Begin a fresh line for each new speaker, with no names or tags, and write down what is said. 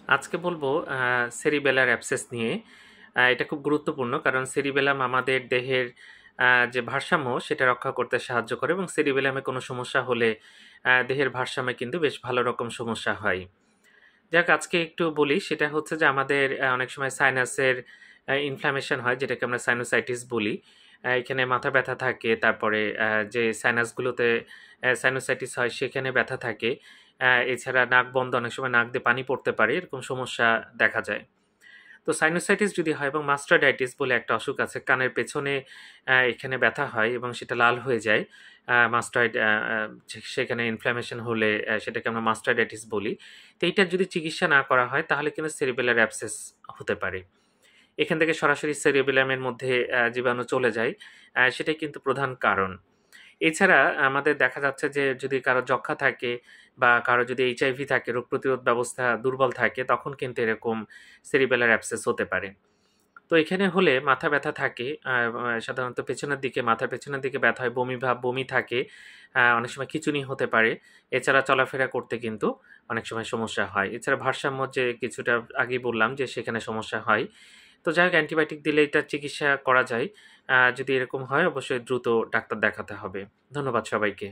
আজকে বলবো cerebellar abscess নিয়ে। এটা খুব গুরুত্বপূর্ণ কারণ সেরিবেলাম আমাদের দেহের যে ভারসাম্য সেটা রক্ষা করতে সাহায্য করে এবং সেরিবেলামে কোনো সমস্যা হলে দেহের ভারসাম্যে কিন্তু বেশ ভালো রকম সমস্যা হয়। যাক আজকে একটু বলি, সেটা হচ্ছে যে আমাদের অনেক সময় সাইনাসের ইনফ্ল্যামেশন হয়, যেটাকে আমরা সাইনোসাইটিস বলি। এখানে মাথা ব্যথা থাকে, তারপরে যে সাইনাসগুলোতে সাইনোসাইটিস হয় সেখানে ব্যথা থাকে। এছাড়া নাক বন্ধ, অনেক সময় নাক দিয়ে পানি পড়তে পারে, এরকম সমস্যা দেখা যায়। তো সাইনোসাইটিস যদি হয় এবং মাস্টার্ডাইটিস বলে একটা অসুখ আছে, কানের পেছনে এখানে ব্যথা হয় এবং সেটা লাল হয়ে যায়। মাস্টার্ড সেখানে ইনফ্ল্যামেশন হলে সেটাকে আমরা মাস্টার্ডাইটিস বলি। তো এইটার যদি চিকিৎসা না করা হয় তাহলে কিন্তু সেরিবেলার অ্যাবসেস হতে পারে। এখান থেকে সরাসরি সেরিবেলামের মধ্যে জীবাণু চলে যায়। সেটাই কিন্তু প্রধান কারণ। এছাড়া আমাদের দেখা যাচ্ছে যে যদি কারো যক্ষ্মা থাকে বা কারো যদি এইচআইভি থাকে, রোগ প্রতিরোধ ব্যবস্থা দুর্বল থাকে, তখন কিন্তু এরকম সেরিবেলার অ্যাবসেস হতে পারে। তো এখানে হলে মাথা ব্যথা থাকে, সাধারণত পেছনের দিকে, মাথার পেছনের দিকে ব্যথা হয়, বমি ভাব, বমি থাকে, অনেক সময় খিঁচুনি হতে পারে। এছাড়া চলাফেরা করতে কিন্তু অনেক সময় সমস্যা হয়। এছাড়া ভারসাম্য যে কিছুটা আগেই বললাম যে সেখানে সমস্যা হয়। তো যাই হোক, অ্যান্টিবায়োটিক দিলে এটার চিকিৎসা করা যায়। যদি এরকম হয় অবশ্যই দ্রুত ডাক্তার দেখাতে হবে। ধন্যবাদ সবাইকে।